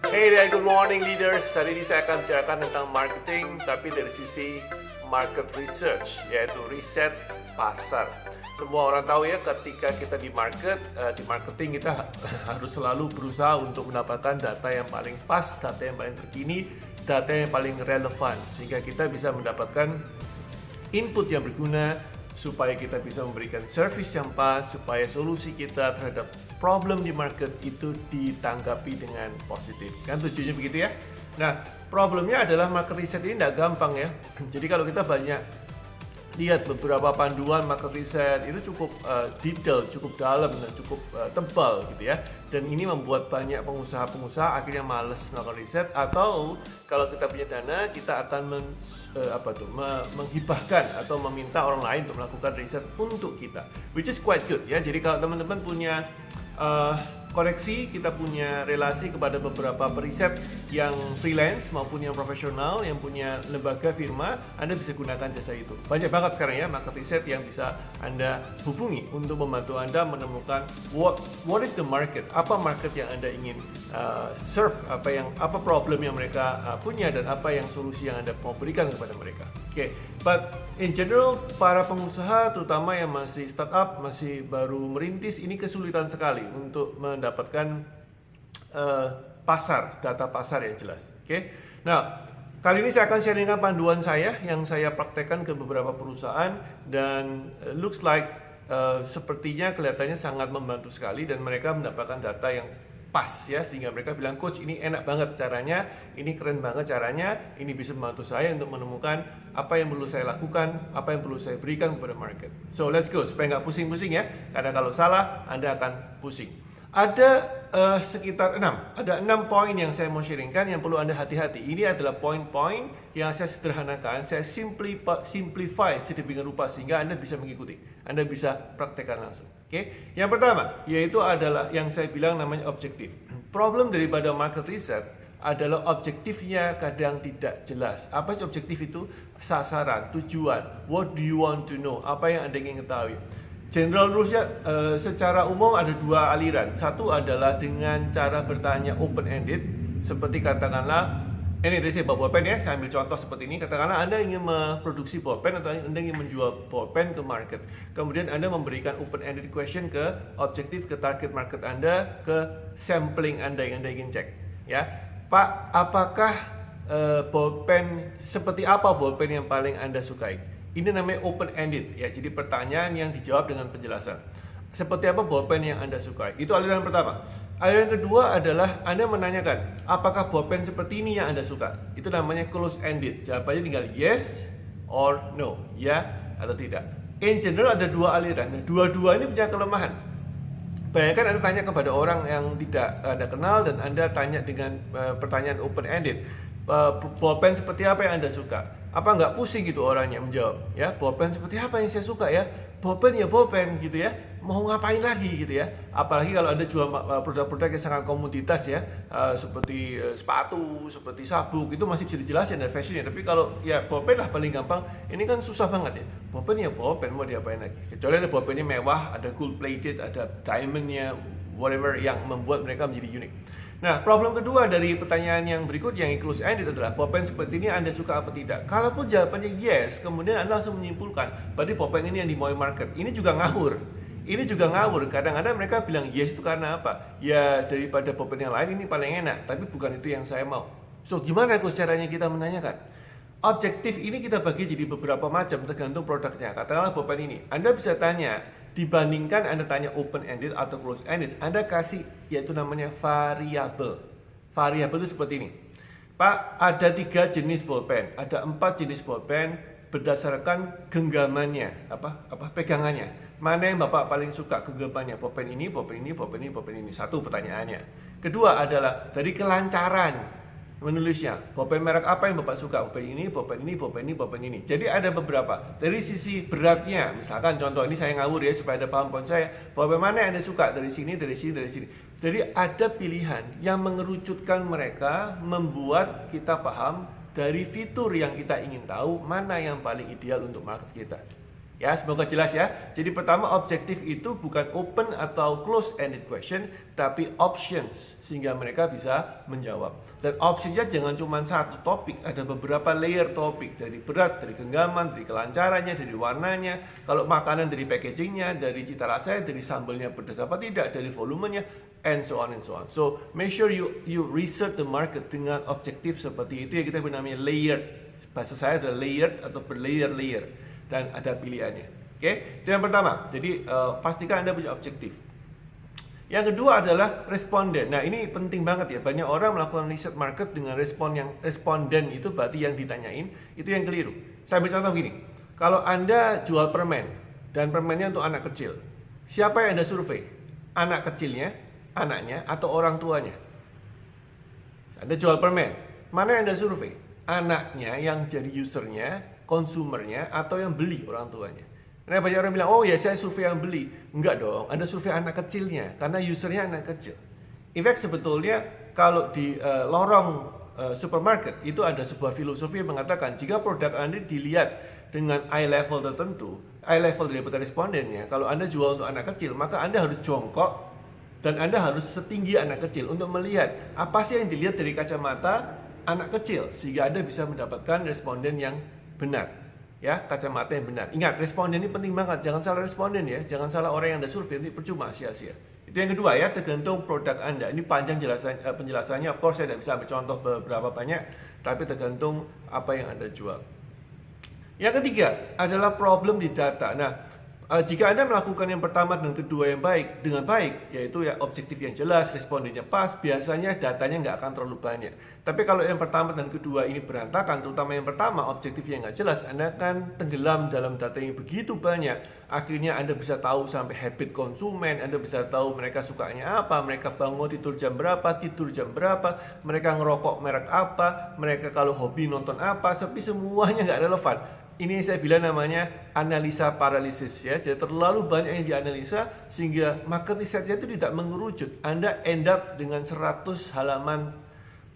Hey there, good morning leaders. Hari ini saya akan bicarakan tentang marketing, tapi dari sisi market research, yaitu riset pasar. Semua orang tahu ya, ketika kita di marketing kita harus selalu berusaha untuk mendapatkan data yang paling pas, data yang paling terkini, data yang paling relevan, sehingga kita bisa mendapatkan input yang berguna, supaya kita bisa memberikan service yang pas, supaya solusi kita terhadap problem di market itu ditanggapi dengan positif. Kan tujuannya begitu ya? Nah, problemnya adalah market research ini tidak gampang ya. Jadi kalau kita banyak lihat beberapa panduan market research itu cukup detail, cukup dalam dan cukup tebal gitu ya. Dan ini membuat banyak pengusaha-pengusaha akhirnya males melakukan riset, atau kalau kita punya dana kita akan menghibahkan atau meminta orang lain untuk melakukan riset untuk kita, which is quite good ya. Jadi kalau teman-teman punya koneksi, kita punya relasi kepada beberapa periset yang freelance maupun yang profesional, yang punya lembaga firma, Anda bisa gunakan jasa itu. Banyak banget sekarang ya market research yang bisa Anda hubungi untuk membantu Anda menemukan what is the market, apa market yang Anda ingin serve, apa problem yang mereka punya, dan apa yang solusi yang Anda mau berikan kepada mereka. Oke, but in general para pengusaha terutama yang masih startup, masih baru merintis, ini kesulitan sekali untuk mendapatkan data pasar yang jelas. Oke, nah kali ini saya akan sharingkan panduan saya yang saya praktekkan ke beberapa perusahaan, dan looks like sepertinya kelihatannya sangat membantu sekali, dan mereka mendapatkan data yang pas ya, sehingga mereka bilang, coach ini enak banget caranya, ini keren banget caranya, ini bisa membantu saya untuk menemukan apa yang perlu saya lakukan, apa yang perlu saya berikan kepada market. So let's go, supaya nggak pusing-pusing ya, karena kalau salah Anda akan pusing. Ada sekitar 6 poin yang saya mau sharingkan yang perlu Anda hati-hati. Ini adalah poin-poin yang saya sederhanakan, saya simplify sedemikian rupa sehingga Anda bisa mengikuti, Anda bisa praktekkan langsung. Oke? Yang pertama yaitu adalah yang saya bilang namanya objektif. Problem daripada market research adalah objektifnya kadang tidak jelas. Apa sih objektif itu? Sasaran, tujuan, what do you want to know, apa yang Anda ingin ketahui. General rulesnya secara umum ada dua aliran. Satu adalah dengan cara bertanya open-ended, seperti katakanlah, ini dari saya bawa bolpen ya, saya ambil contoh seperti ini. Katakanlah Anda ingin memproduksi bolpen atau Anda ingin menjual bolpen ke market. Kemudian Anda memberikan open-ended question ke objektif, ke target market Anda, ke sampling Anda yang Anda ingin cek. Ya, Pak, apakah bolpen, seperti apa bolpen yang paling Anda sukai? Ini namanya open-ended ya, jadi pertanyaan yang dijawab dengan penjelasan. Seperti apa bolpen yang Anda sukai? Itu aliran pertama. Aliran kedua adalah Anda menanyakan, apakah bolpen seperti ini yang Anda suka? Itu namanya close-ended. Jawabannya tinggal yes or no, ya atau tidak. In general ada dua aliran. Nah, dua-dua ini punya kelemahan. Bayangkan Anda tanya kepada orang yang tidak Anda kenal, dan Anda tanya dengan pertanyaan open-ended. Bolpen seperti apa yang Anda suka? Apa nggak pusing gitu orangnya menjawab? Ya, bolpen seperti apa yang saya suka ya? Bolpen ya bolpen gitu ya. Mau ngapain lagi gitu ya? Apalagi kalau Anda jual produk-produk yang sangat komoditas ya, seperti sepatu, seperti sabuk, itu masih bisa dijelasin dari fashionnya. Tapi kalau ya bolpen lah paling gampang, ini kan susah banget ya. Bolpen ya bolpen, mau diapain lagi? Kecuali ada bolpennya mewah, ada gold plated, ada diamondnya, whatever yang membuat mereka menjadi unik. Nah, problem kedua dari pertanyaan yang berikut yang close-ended adalah bolpen seperti ini Anda suka apa tidak? Kalaupun jawabannya yes, kemudian Anda langsung menyimpulkan berarti bolpen ini yang dimauin market. Ini juga ngawur. Kadang-kadang mereka bilang yes itu karena apa? Ya daripada bolpen yang lain ini paling enak, tapi bukan itu yang saya mau. So gimana caranya kita menanyakan? Objektif ini kita bagi jadi beberapa macam tergantung produknya. Katakanlah bolpen ini, Anda bisa tanya, dibandingkan Anda tanya open-ended atau close-ended, Anda kasih yaitu namanya variabel. Variabel itu seperti ini. Pak, ada 3 jenis bolpen, ada 4 jenis bolpen berdasarkan genggamannya, pegangannya. Mana yang Bapak paling suka genggamannya? Bolpen ini, bolpen ini, bolpen ini, bolpen ini. Satu pertanyaannya. Kedua adalah dari kelancaran menulisnya, bolpen merek apa yang Bapak suka? Bolpen ini, bolpen ini, bolpen ini, bolpen ini. Jadi ada beberapa. Dari sisi beratnya, misalkan contoh ini saya ngawur ya supaya ada paham poin saya. Bolpen mana yang Anda suka? Dari sini, dari sini, dari sini. Jadi ada pilihan yang mengerucutkan mereka, membuat kita paham dari fitur yang kita ingin tahu mana yang paling ideal untuk market kita. Ya, semoga jelas ya. Jadi pertama, objektif itu bukan open atau close-ended question, tapi options, sehingga mereka bisa menjawab. Dan optionnya jangan cuma satu topik, ada beberapa layer topik. Dari berat, dari genggaman, dari kelancarannya, dari warnanya. Kalau makanan dari packagingnya, dari cita rasanya, dari sambalnya pedas apa tidak, dari volumenya, and so on and so on. So, make sure you research the market dengan objektif seperti itu, yang kita namanya layered. Bahasa saya adalah layered atau berlayer-layer. Dan ada pilihannya. Oke, itu yang pertama. Jadi pastikan Anda punya objektif. Yang kedua adalah responden. Nah, ini penting banget ya. Banyak orang melakukan riset market dengan responden itu berarti yang ditanyain, itu yang keliru. Saya ambil contoh gini. Kalau Anda jual permen dan permennya untuk anak kecil, siapa yang Anda survei? Anak kecilnya, anaknya, atau orang tuanya? Anda jual permen, mana yang Anda survei? Anaknya yang jadi usernya, konsumernya, atau yang beli orang tuanya. Nah, banyak orang bilang, oh ya saya survei yang beli. Enggak dong, Anda survei anak kecilnya, karena usernya anak kecil. In fact, sebetulnya kalau di lorong supermarket, itu ada sebuah filosofi yang mengatakan, jika produk Anda dilihat dengan eye level tertentu, eye level daripada respondennya, kalau Anda jual untuk anak kecil, maka Anda harus jongkok, dan Anda harus setinggi anak kecil untuk melihat apa sih yang dilihat dari kacamata anak kecil, sehingga Anda bisa mendapatkan responden yang benar, ya, kacamata yang benar. Ingat, responden ini penting banget, jangan salah responden ya, jangan salah orang yang Anda survei, ini percuma, sia-sia. Itu yang kedua ya, tergantung produk Anda. Ini panjang penjelasannya, of course saya tidak bisa ambil contoh beberapa banyak, tapi tergantung apa yang Anda jual. Yang ketiga adalah problem di data. Nah, jika Anda melakukan yang pertama dan kedua yang dengan baik, yaitu ya objektif yang jelas, respondennya pas, biasanya datanya nggak akan terlalu banyak. Tapi kalau yang pertama dan kedua ini berantakan, terutama yang pertama, objektifnya nggak jelas, Anda akan tenggelam dalam data yang begitu banyak. Akhirnya Anda bisa tahu sampai habit konsumen, Anda bisa tahu mereka sukanya apa, mereka bangun tidur jam berapa, mereka ngerokok merek apa, mereka kalau hobi nonton apa, tapi semuanya nggak relevan. Ini saya bilang namanya analisa paralisis ya. Jadi terlalu banyak yang dianalisa sehingga market research-nya itu tidak mengerucut. Anda end up dengan 100 halaman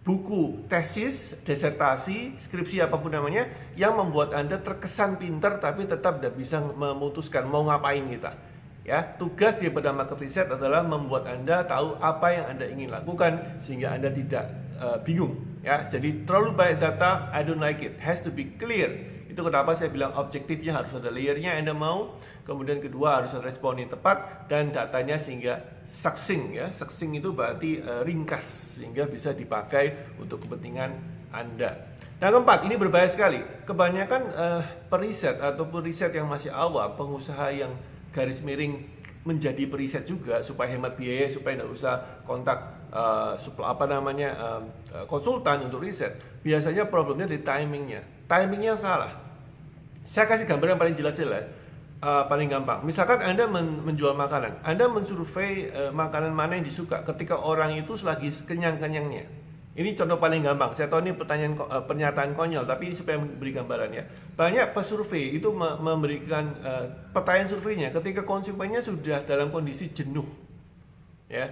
buku, tesis, disertasi, skripsi apapun namanya yang membuat Anda terkesan pintar tapi tetap tidak bisa memutuskan mau ngapain kita. Ya, tugas daripada market research adalah membuat Anda tahu apa yang Anda ingin lakukan sehingga Anda tidak bingung ya. Jadi terlalu banyak data, I don't like it. Has to be clear. Itu kenapa saya bilang objektifnya harus ada layernya Anda mau, kemudian kedua harus ada respon yang tepat dan datanya sehingga succinct ya. Succinct itu berarti ringkas sehingga bisa dipakai untuk kepentingan Anda. Nah, keempat, ini berbahaya sekali. Kebanyakan periset ataupun riset yang masih awal, pengusaha yang garis miring menjadi periset juga supaya hemat biaya, supaya tidak usah kontak konsultan untuk riset. Biasanya problemnya di timingnya salah. Saya kasih gambar yang paling jelas, paling gampang. Misalkan Anda menjual makanan, Anda mensurvei makanan mana yang disuka ketika orang itu selagi kenyang-kenyangnya. Ini contoh paling gampang. Saya tahu ini pernyataan konyol, tapi ini supaya memberi gambaran ya. Banyak pesurvei itu memberikan pertanyaan surveinya ketika konsumennya sudah dalam kondisi jenuh, ya.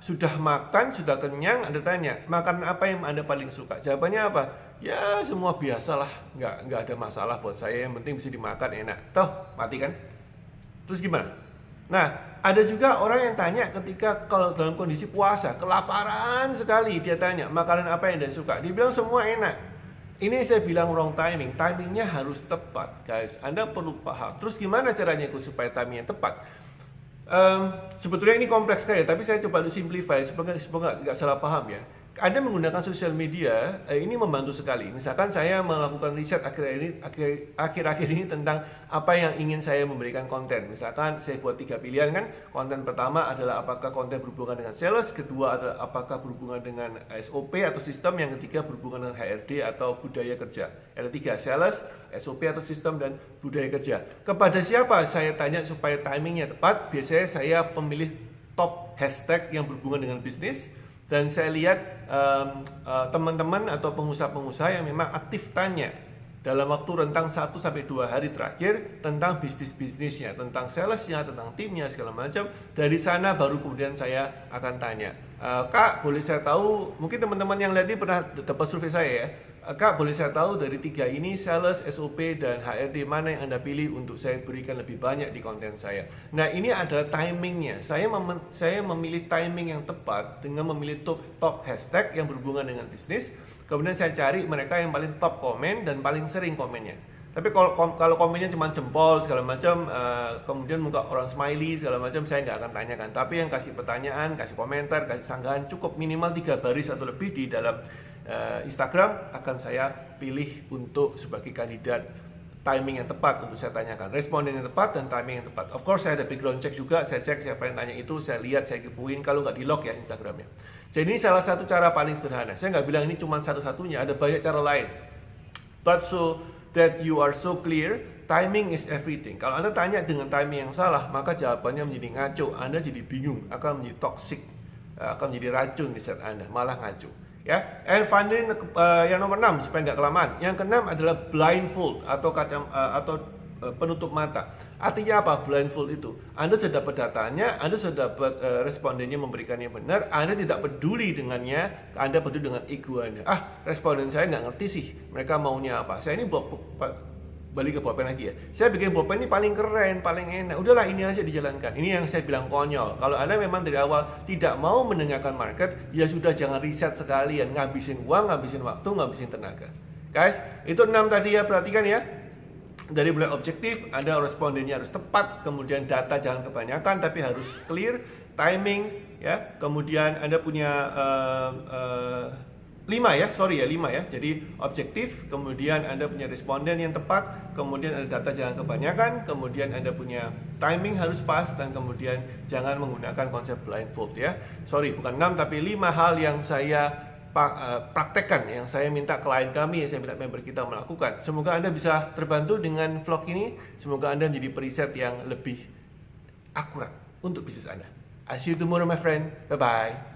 Sudah makan, sudah kenyang, Anda tanya, makanan apa yang Anda paling suka? Jawabannya apa? Ya semua biasalah, nggak ada masalah buat saya, yang penting bisa dimakan enak. Toh, mati kan? Terus gimana? Nah, ada juga orang yang tanya ketika kalau dalam kondisi puasa, kelaparan sekali, dia tanya, makanan apa yang Anda suka? Dia bilang semua enak. Ini saya bilang wrong timing, timingnya harus tepat guys, Anda perlu paham. Terus gimana caranya supaya timingnya tepat? Sebetulnya ini kompleks sekali, tapi saya coba simplify semoga nggak salah paham ya. Anda menggunakan sosial media ini membantu sekali. Misalkan saya melakukan riset akhir-akhir ini tentang apa yang ingin saya memberikan konten. Misalkan saya buat 3 pilihan kan. Konten pertama adalah apakah konten berhubungan dengan sales, kedua adalah apakah berhubungan dengan SOP atau sistem, yang ketiga berhubungan dengan HRD atau budaya kerja. Ada 3, sales, SOP atau sistem, dan budaya kerja. Kepada siapa saya tanya supaya timingnya tepat? Biasanya saya pemilih top hashtag yang berhubungan dengan bisnis. Dan saya lihat teman-teman atau pengusaha-pengusaha yang memang aktif tanya dalam waktu rentang 1-2 hari terakhir tentang bisnisnya, tentang salesnya, tentang timnya, segala macam. Dari sana baru kemudian saya akan tanya, Kak, boleh saya tahu, mungkin teman-teman yang lihat ini pernah dapat survei saya ya. Kak, boleh saya tahu dari 3 ini, sales, SOP, dan HRD, mana yang Anda pilih untuk saya berikan lebih banyak di konten saya? Nah, ini adalah timingnya. Saya memilih timing yang tepat dengan memilih top hashtag yang berhubungan dengan bisnis. Kemudian saya cari mereka yang paling top komen dan paling sering komennya. Tapi kalau komennya cuma jempol segala macam, kemudian muka orang smiley segala macam, saya nggak akan tanyakan. Tapi yang kasih pertanyaan, kasih komentar, kasih sanggahan cukup minimal 3 baris atau lebih di dalam Instagram, akan saya pilih untuk sebagai kandidat timing yang tepat untuk saya tanyakan, responden yang tepat dan timing yang tepat. Of course saya ada background check juga, saya cek siapa yang tanya itu, saya lihat, saya kepoin, kalau nggak di lock ya Instagramnya. Jadi ini salah satu cara paling sederhana. Saya nggak bilang ini cuma satu-satunya, ada banyak cara lain. But so that you are so clear, timing is everything. Kalau Anda tanya dengan timing yang salah, maka jawabannya menjadi ngaco, Anda jadi bingung, akan menjadi toxic, akan menjadi racun di saat Anda, malah ngaco. Ya, and finally yang nomor 6 supaya nggak kelamaan. Yang keenam adalah blindfold atau penutup mata. Artinya apa blindfold itu? Anda sudah dapat datanya, Anda sudah dapat respondennya memberikannya benar, Anda tidak peduli dengannya, Anda peduli dengan ego Anda. Responden saya nggak ngerti sih, mereka maunya apa. Saya ini balik ke pulpen lagi ya. Saya bikin pulpen ini paling keren, paling enak. Udahlah ini aja dijalankan. Ini yang saya bilang konyol. Kalau Anda memang dari awal tidak mau mendengarkan market, ya sudah jangan riset sekalian, ngabisin uang, ngabisin waktu, ngabisin tenaga. Guys, itu 6 tadi ya, perhatikan ya. Dari mulai objektif, Anda respondennya harus tepat, kemudian data jangan kebanyakan tapi harus clear, timing ya, kemudian Anda punya 5 ya. Jadi objektif, kemudian Anda punya responden yang tepat, kemudian ada data jangan kebanyakan, kemudian Anda punya timing harus pas, dan kemudian jangan menggunakan konsep blindfold ya. Bukan 6 tapi 5 hal yang saya praktekkan, yang saya minta klien kami, yang saya minta member kita melakukan. Semoga Anda bisa terbantu dengan vlog ini. Semoga Anda menjadi periset yang lebih akurat untuk bisnis Anda. I see you tomorrow my friend. Bye bye.